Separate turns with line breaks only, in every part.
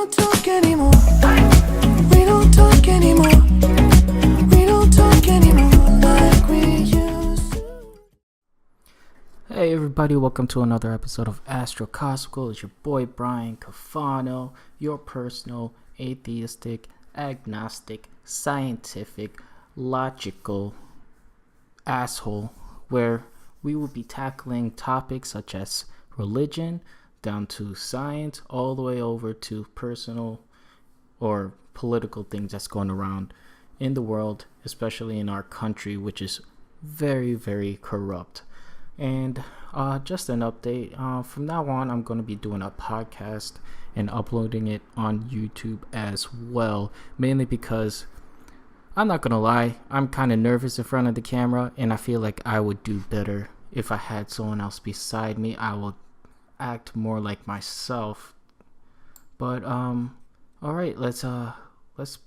don't talk anymore. We don't talk anymore. We don't talk anymore like we used to.
Hey everybody, welcome to another episode of Astrocosmical. It's your boy Brian Cafano, your personal, atheistic, agnostic, scientific, logical asshole, where we will be tackling topics such as religion, down to science, all the way over to personal or political things that's going around in the world, especially in our country, which is very, very corrupt. And just an update, from now on I'm going to be doing a podcast and uploading it on YouTube as well, mainly because I'm not going to lie, I'm kind of nervous in front of the camera, and I feel like I would do better if I had someone else beside me. I will act more like myself. But all right, let's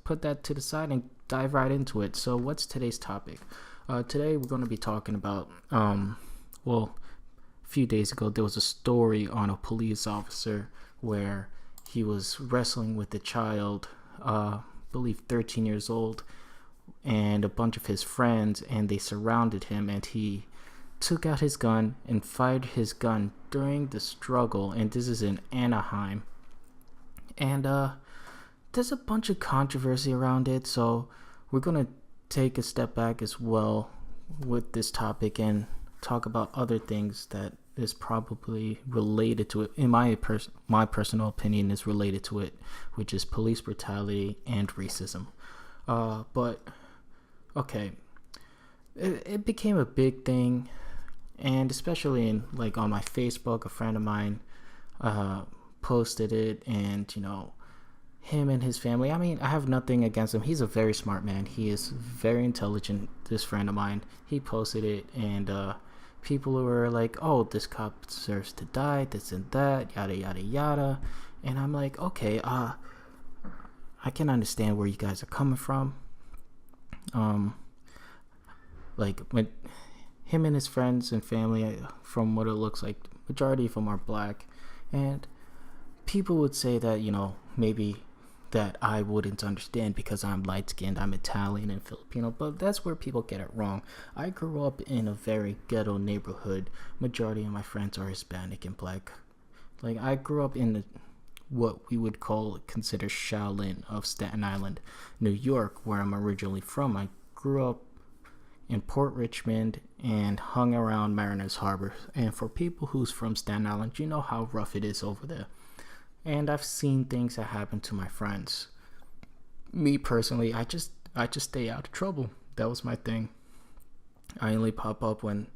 put that to the side and dive right into it. So what's today's topic? Today we're going to be talking about a few days ago there was a story on a police officer where he was wrestling with a child, I believe 13 years old, and a bunch of his friends, and they surrounded him, and he took out his gun and fired his gun during the struggle. And this is in Anaheim, and there's a bunch of controversy around it, so we're gonna take a step back as well with this topic and talk about other things that is probably related to it. In my personal opinion, is related to it, which is police brutality and racism. But okay, it became a big thing, and especially in on my Facebook, a friend of mine posted it, and him and his family. I mean, I have nothing against him. He's a very smart man. He is very intelligent. This friend of mine, he posted it, and people were like, "Oh, this cop deserves to die. This and that, yada yada yada." And I'm like, okay, I can understand where you guys are coming from. When him and his friends and family, from what it looks like, majority of them are black, and people would say that maybe that I wouldn't understand because I'm light-skinned, I'm Italian and Filipino, but that's where people get it wrong. I grew up in a very ghetto neighborhood. Majority of my friends are Hispanic and black. I grew up in what we would consider Shaolin of Staten Island, New York, where I'm originally from. I grew up in Port Richmond and hung around Mariners Harbor. And for people who's from Staten Island, you know how rough it is over there. And I've seen things that happen to my friends. Me personally, I just stay out of trouble. That was my thing. I only pop up when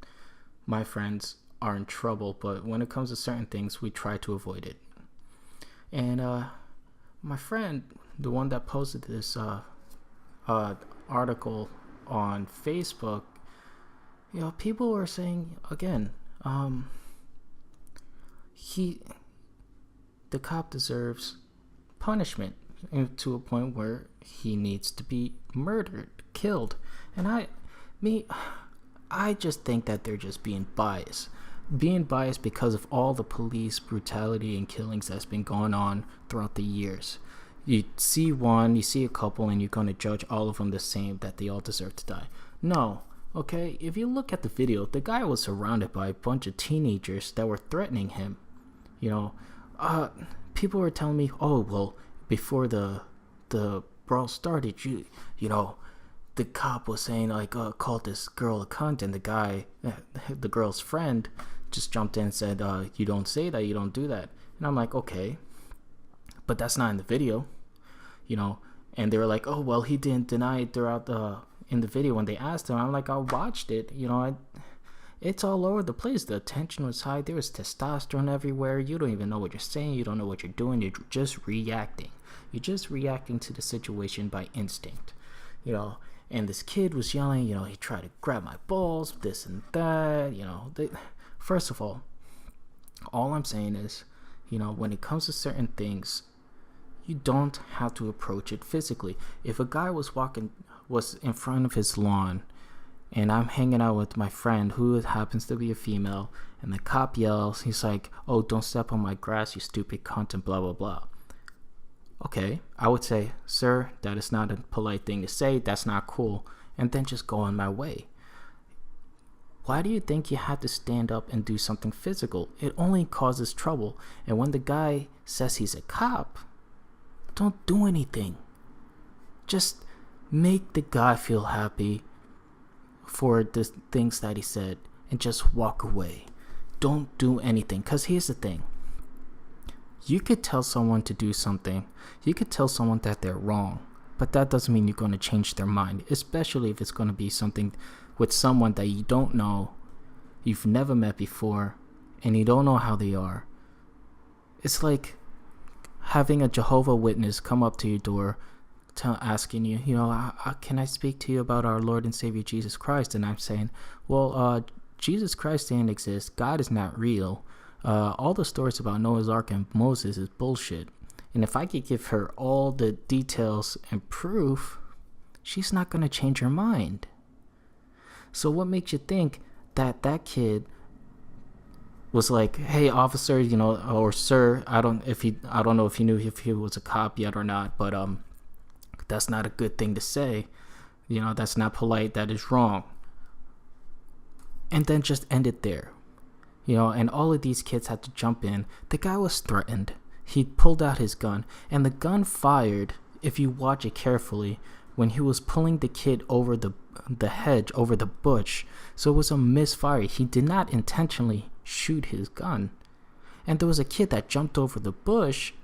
my friends are in trouble, but when it comes to certain things, we try to avoid it. And my friend, the one that posted this article on Facebook, people were saying again, the cop deserves punishment, to a point where he needs to be murdered, killed. And I just think that they're just being biased because of all the police brutality and killings that's been going on throughout the years. You see a couple, and you're going to judge all of them the same, that they all deserve to die. No. Okay, if you look at the video, the guy was surrounded by a bunch of teenagers that were threatening him. People were telling me, oh, well, before the brawl started, the cop was saying, called this girl a cunt, and the girl's friend just jumped in and said, you don't say that, you don't do that. And I'm like, okay, but that's not in the video, and they were like, oh, well, he didn't deny it in the video when they asked him. I'm like, I watched it, it's all over the place. The tension was high. There was testosterone everywhere. You don't even know what you're saying. You don't know what you're doing. You're just reacting. You're just reacting to the situation by instinct. And this kid was yelling, he tried to grab my balls, this and that. First of all I'm saying is, when it comes to certain things, you don't have to approach it physically. If a guy was in front of his lawn, and I'm hanging out with my friend who happens to be a female, and the cop yells, he's like, "Oh, don't step on my grass, you stupid cunt," and blah blah blah. Okay, I would say, sir, that is not a polite thing to say. That's not cool. And then just go on my way. Why do you think you have to stand up and do something physical? It only causes trouble. And when the guy says he's a cop, don't do anything. Just make the guy feel happy for the things that he said and just walk away. Don't do anything. Because here's the thing. You could tell someone to do something. You could tell someone that they're wrong. But that doesn't mean you're going to change their mind. Especially if it's going to be something with someone that you don't know, you've never met before, and you don't know how they are. It's like having a Jehovah's Witness come up to your door asking you, can I speak to you about our Lord and Savior Jesus Christ? And I'm saying, well, Jesus Christ didn't exist. God is not real. All the stories about Noah's Ark and Moses is bullshit. And if I could give her all the details and proof, she's not going to change her mind. So what makes you think that that kid was like, hey, officer, or sir, I don't know if he knew if he was a cop yet or not, but that's not a good thing to say. That's not polite. That is wrong. And then just end it there. And all of these kids had to jump in. The guy was threatened. He pulled out his gun, and the gun fired, if you watch it carefully, when he was pulling the kid over the hedge, over the bush. So it was a misfire. He did not intentionally shoot his gun. And there was a kid that jumped over the bush,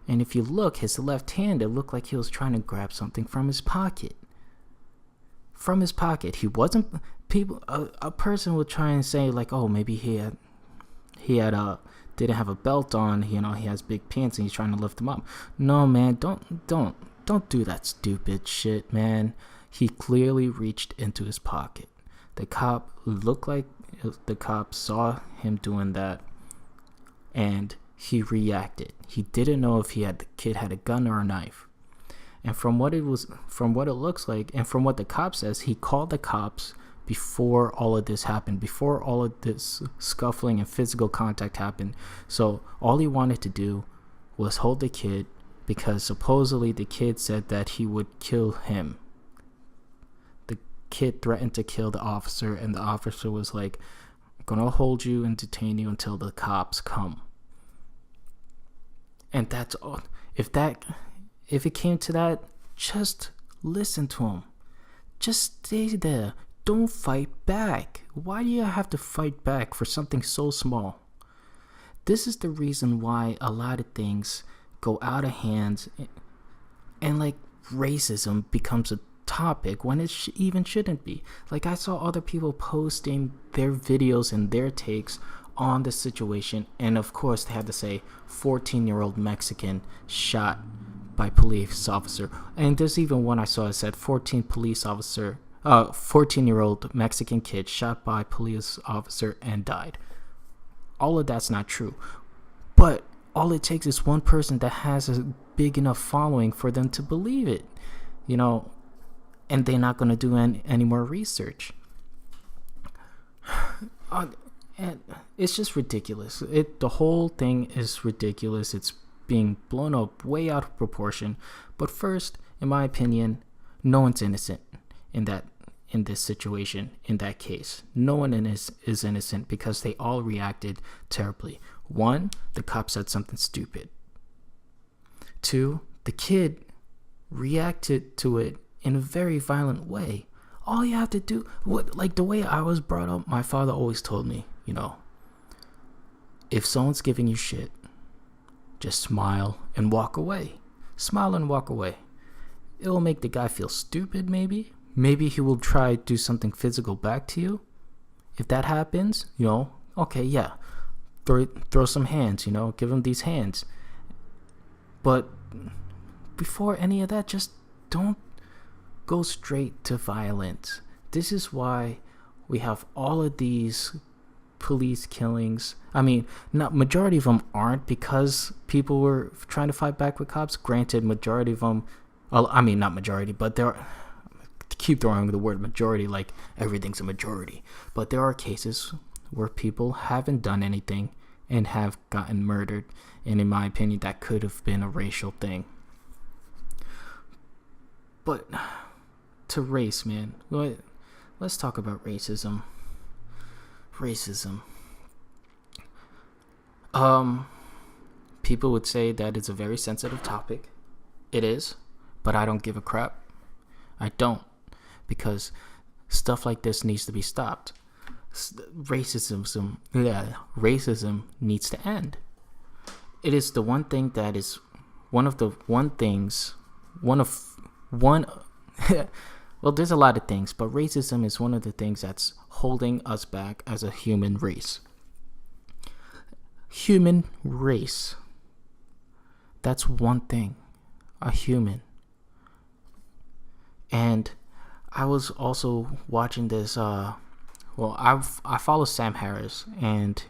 and if you look, his left hand, it looked like he was trying to grab something from his pocket. He wasn't, a person would try and say like, oh, maybe he didn't have a belt on, he has big pants and he's trying to lift them up. No, man, don't do that stupid shit, man. He clearly reached into his pocket. The cop looked like the cop saw him doing that, and he reacted. He didn't know if the kid had a gun or a knife. And from what it looks like, and from what the cop says, he called the cops before all of this happened, before all of this scuffling and physical contact happened. So all he wanted to do was hold the kid, because supposedly the kid said that he would kill him. The kid threatened to kill the officer, and the officer was like, I'm gonna hold you and detain you until the cops come. And that's all. If it came to that, just listen to him. Just stay there. Don't fight back. Why do you have to fight back for something so small? This is the reason why a lot of things go out of hand, and like racism becomes a topic when it even shouldn't be. Like, I saw other people posting their videos and their takes on the situation, and of course they had to say 14-year-old Mexican shot by police officer. And there's even one I saw that said 14-year-old Mexican kid shot by police officer and died. All of that's not true, but all it takes is one person that has a big enough following for them to believe it, and they're not going to do any more research. And it's just ridiculous. The whole thing is ridiculous. It's being blown up way out of proportion. But first, in my opinion, no one's innocent in this situation, in that case. No one is innocent, because they all reacted terribly. 1, the cop said something stupid. 2, the kid reacted to it in a very violent way. All you have to do, like the way I was brought up, my father always told me, if someone's giving you shit, just smile and walk away. Smile and walk away. It will make the guy feel stupid, maybe. Maybe he will try to do something physical back to you. If that happens, okay, yeah. Throw some hands, give him these hands. But before any of that, just don't go straight to violence. This is why we have all of these police killings. I mean, not majority of them aren't because people were trying to fight back with cops. Granted, majority of them, not majority, but there are, keep throwing the word majority like everything's a majority. But there are cases where people haven't done anything and have gotten murdered. And in my opinion, that could have been a racial thing. But to race, man. Let's talk about racism. Racism. People would say that it's a very sensitive topic. It is, but I don't give a crap. I don't, because stuff like this needs to be stopped. Racism needs to end. It is the one thing that is one of well, there's a lot of things, but racism is one of the things that's holding us back as a human race. Human race. That's one thing. A human. And I was also watching this, I follow Sam Harris, and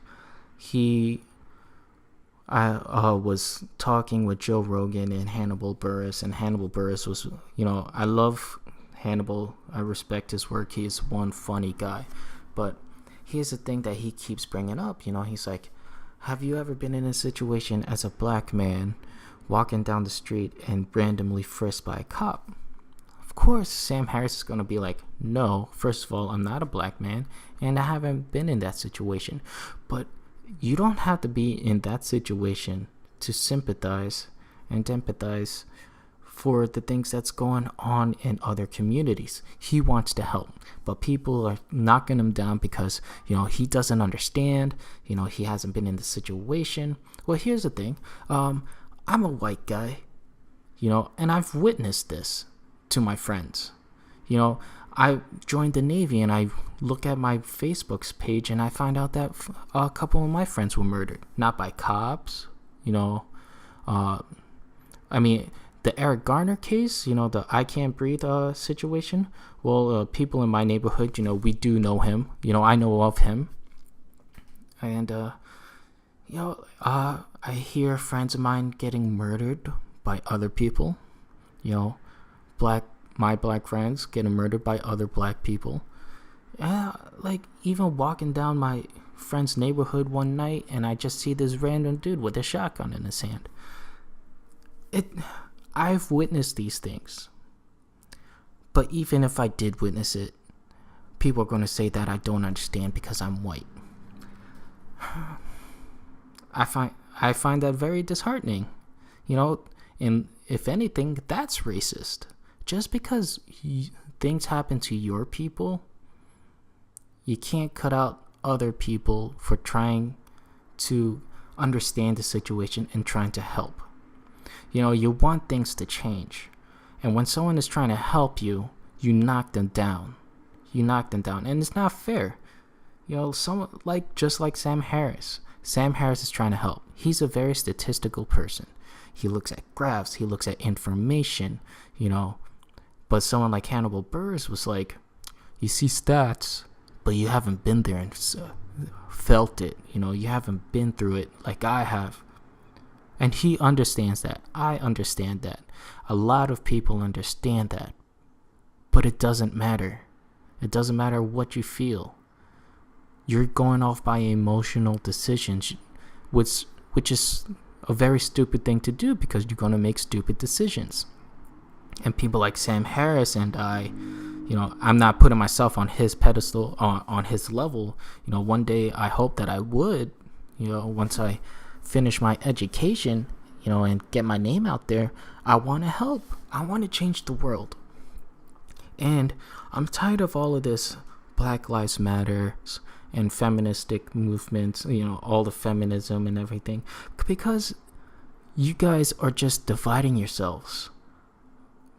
I was talking with Joe Rogan and Hannibal Buress, and Hannibal Buress was, I love Hannibal. I respect his work. He is one funny guy. But here's the thing that he keeps bringing up. He's like, have you ever been in a situation as a black man walking down the street and randomly frisked by a cop? Of course, Sam Harris is going to be like, no, first of all, I'm not a black man, and I haven't been in that situation. But you don't have to be in that situation to sympathize and empathize for the things that's going on in other communities. He wants to help, but people are knocking him down because, he doesn't understand, he hasn't been in the situation. Well, here's the thing. I'm a white guy, and I've witnessed this to my friends. I joined the Navy, and I look at my Facebook's page, and I find out that a couple of my friends were murdered, not by cops. The Eric Garner case, the I Can't Breathe situation. Well, people in my neighborhood, we do know him. I know of him. And, I hear friends of mine getting murdered by other people. My black friends getting murdered by other black people. Even walking down my friend's neighborhood one night, and I just see this random dude with a shotgun in his hand. I've witnessed these things. But even if I did witness it, people are going to say that I don't understand because I'm white. I find that very disheartening. And if anything, that's racist. Just because things happen to your people, you can't cut out other people for trying to understand the situation and trying to help. You want things to change. And when someone is trying to help you, you knock them down. And it's not fair. Someone just like Sam Harris. Sam Harris is trying to help. He's a very statistical person. He looks at graphs. He looks at information, But someone like Hannibal Buress was like, you see stats, but you haven't been there and felt it. You haven't been through it like I have. And he understands that. I understand that. A lot of people understand that. But it doesn't matter. It doesn't matter what you feel. You're going off by emotional decisions, which is a very stupid thing to do because you're going to make stupid decisions. And people like Sam Harris and I'm not putting myself on his pedestal, on his level. One day I hope that I would, once I finish my education, and get my name out there. I want to help. I want to change the world. And I'm tired of all of this Black Lives Matter and feministic movements, all the feminism and everything, because you guys are just dividing yourselves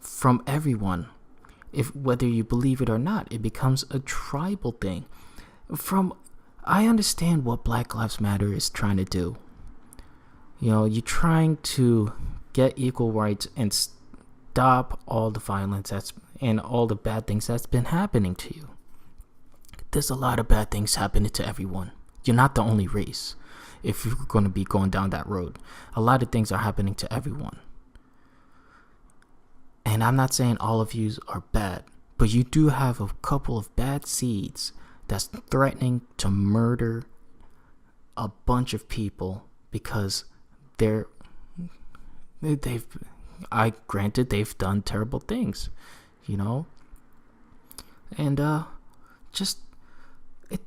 from everyone. Whether you believe it or not, it becomes a tribal thing. I understand what Black Lives Matter is trying to do. You're trying to get equal rights and stop all the violence and all the bad things that's been happening to you. There's a lot of bad things happening to everyone. You're not the only race. If you're going to be going down that road, a lot of things are happening to everyone. And I'm not saying all of you are bad, but you do have a couple of bad seeds that's threatening to murder a bunch of people because they've granted they've done terrible things, you know, and just it.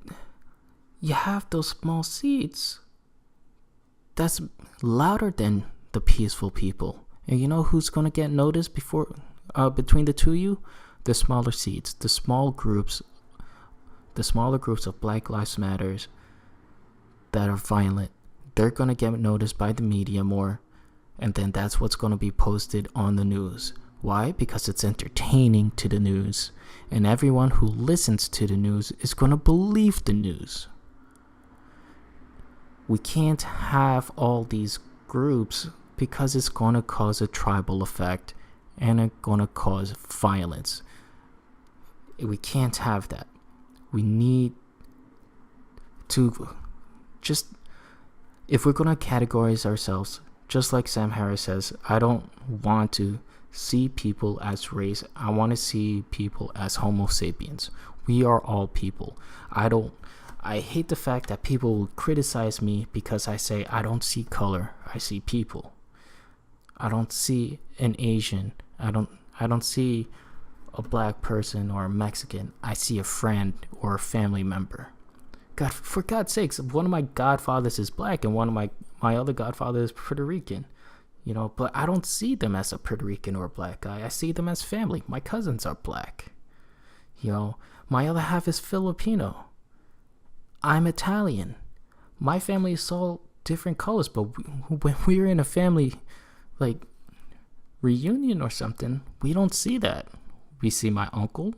You have those small seeds that's louder than the peaceful people, and you know who's gonna get noticed between the two of you? The smaller seeds, the smaller groups of Black Lives Matters that are violent. They're gonna get noticed by the media more, and then that's what's gonna be posted on the news. Why? Because it's entertaining to the news, and everyone who listens to the news is gonna believe the news. We can't have all these groups because it's gonna cause a tribal effect and it's gonna cause violence. We can't have that. We need to just, if we're going to categorize ourselves, just like Sam Harris says, I don't want to see people as race. I want to see people as Homo sapiens. We are all people. I hate the fact that people will criticize me because I say I don't see color. I see people. I don't see an Asian. I don't see a black person or a Mexican. I see a friend or a family member. God, for God's sakes, one of my godfathers is black and one of my other godfather is Puerto Rican, you know, but I don't see them as a Puerto Rican or a black guy. I see them as family. My cousins are black, you know. My other half is Filipino. I'm Italian. My family is all different colors, but when we're in a family like reunion or something, we don't see that. We see my uncle,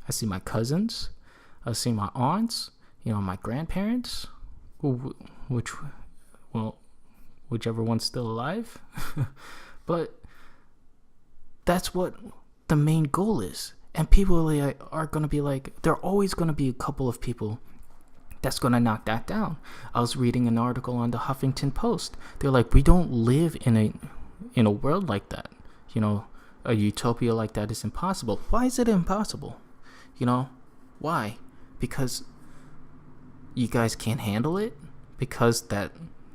I see my cousins, I see my aunts, you know, my grandparents, whichever one's still alive. But that's what the main goal is. And people are going to be like, there are always going to be a couple of people that's going to knock that down. I was reading an article on the Huffington Post. They're like, we don't live in a world like that. You know, a utopia like that is impossible. Why is it impossible? You know, why? Because you guys can't handle it? Because that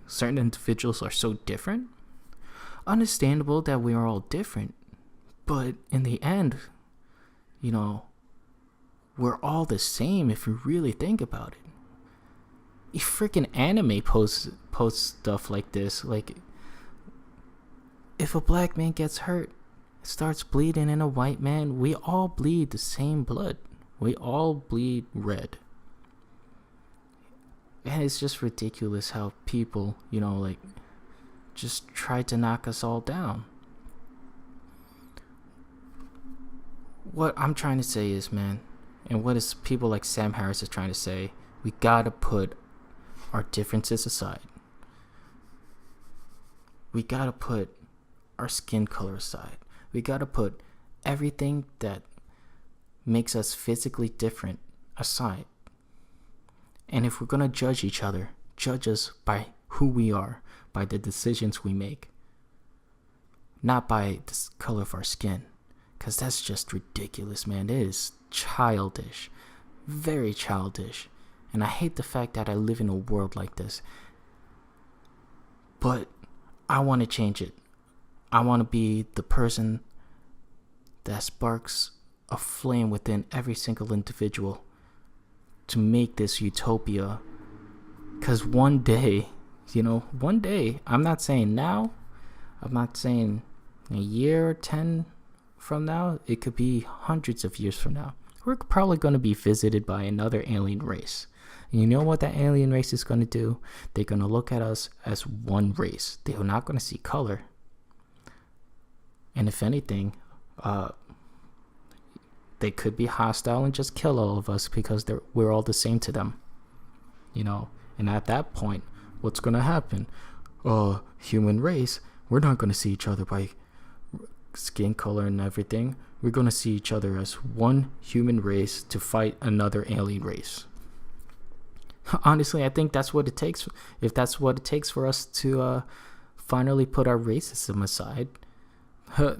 certain individuals are so different? Understandable that we are all different, but in the end, you know, we're all the same if you really think about it. If freaking anime posts stuff like this, like, if a black man gets hurt, starts bleeding in a white man, we all bleed the same blood. We all bleed red. And it's just ridiculous how people, you know, like, just try to knock us all down. What I'm trying to say is, man, and what is people like Sam Harris is trying to say, we gotta put our differences aside. We gotta put our skin color aside. We gotta put everything that makes us physically different aside. And if we're gonna judge each other, judge us by who we are, by the decisions we make, not by the color of our skin. Because that's just ridiculous, man. It is childish. Very childish. And I hate the fact that I live in a world like this. But I want to change it. I want to be the person that sparks a flame within every single individual to make this utopia. Because one day, you know, I'm not saying now, I'm not saying a year or 10 from now, it could be hundreds of years from now. We're probably going to be visited by another alien race. And you know what that alien race is going to do? They're going to look at us as one race. They're not going to see color. And if anything, they could be hostile and just kill all of us because we're all the same to them. You know, and at that point, what's going to happen? Human race, we're not going to see each other by skin color and everything. We're going to see each other as one human race to fight another alien race. Honestly, I think that's what it takes. If that's what it takes for us to finally put our racism aside,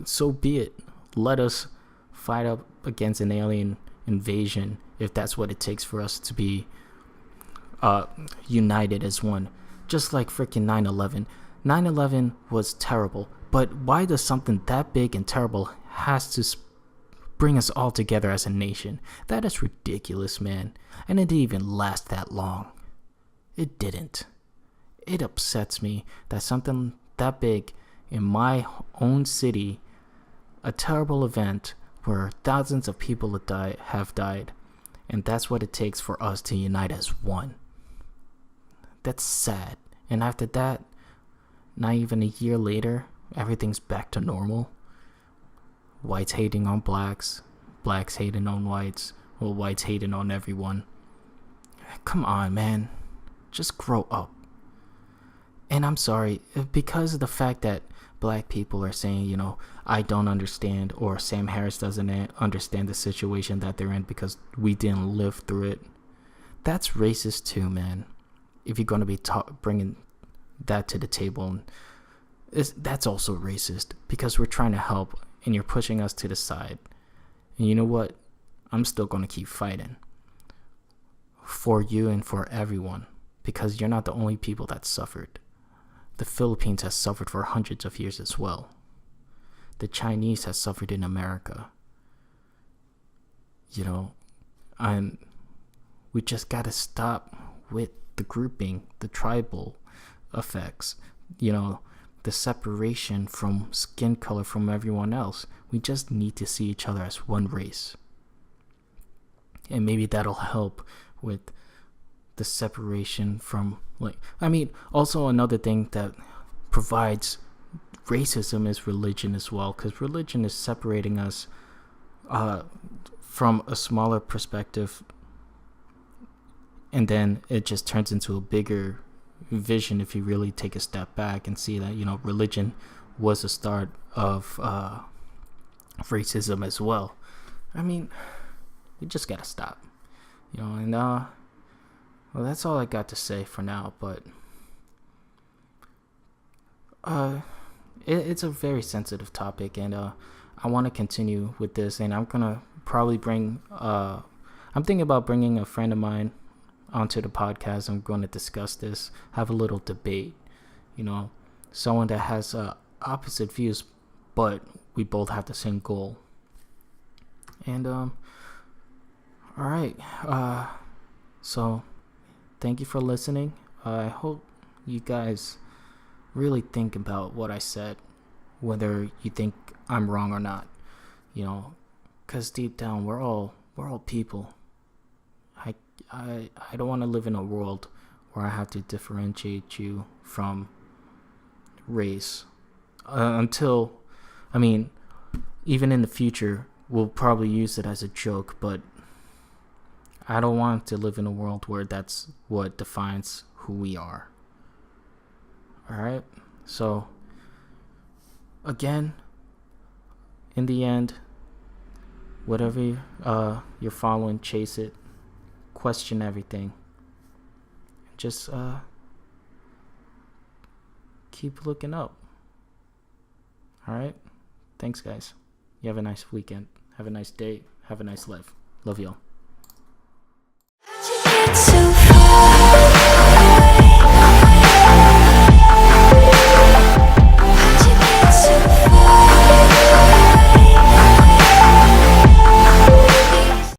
so be it. Let us fight up against an alien invasion if that's what it takes for us to be united as one. Just like freaking 9/11. 9/11 was terrible, But why does something that big and terrible has to bring us all together as a nation? That is ridiculous, man. And it didn't even last that long. It didn't. It upsets me that something that big in my own city, a terrible event where thousands of people have died, and that's what it takes for us to unite as one. That's sad. And after that, not even a year later, everything's back to normal. Whites hating on blacks, blacks hating on whites, or whites hating on everyone. Come on, man. Just grow up. And I'm sorry, because of the fact that black people are saying, I don't understand, or Sam Harris doesn't understand the situation that they're in because we didn't live through it. That's racist too, man. If you're going to be bringing that to the table, that's also racist because we're trying to help and you're pushing us to the side. And you know what? I'm still going to keep fighting for you and for everyone because you're not the only people that suffered. The Philippines has suffered for hundreds of years as well. The Chinese has suffered in America. And we just got to stop with the grouping, the tribal effects, the separation from skin color from everyone else. We just need to see each other as one race. And maybe that'll help with the separation from also another thing that provides racism is religion as well, because religion is separating us from a smaller perspective, and then it just turns into a bigger vision if you really take a step back and see that religion was the start of racism as well. We just gotta stop, and well, that's all I got to say for now, but it's a very sensitive topic, and I want to continue with this, and I'm gonna probably I'm thinking about bringing a friend of mine onto the podcast. I'm going to discuss this, have a little debate, someone that has opposite views, but we both have the same goal. And all right, so thank you for listening. I hope you guys really think about what I said, whether you think I'm wrong or not, because deep down we're all people. I don't want to live in a world where I have to differentiate you from race even in the future we'll probably use it as a joke, but I don't want to live in a world where that's what defines who we are. Alright, so again, in the end, whatever you're following, chase it, question everything, just keep looking up. Alright, thanks guys. You have a nice weekend, have a nice day, have a nice life. Love y'all.
It's so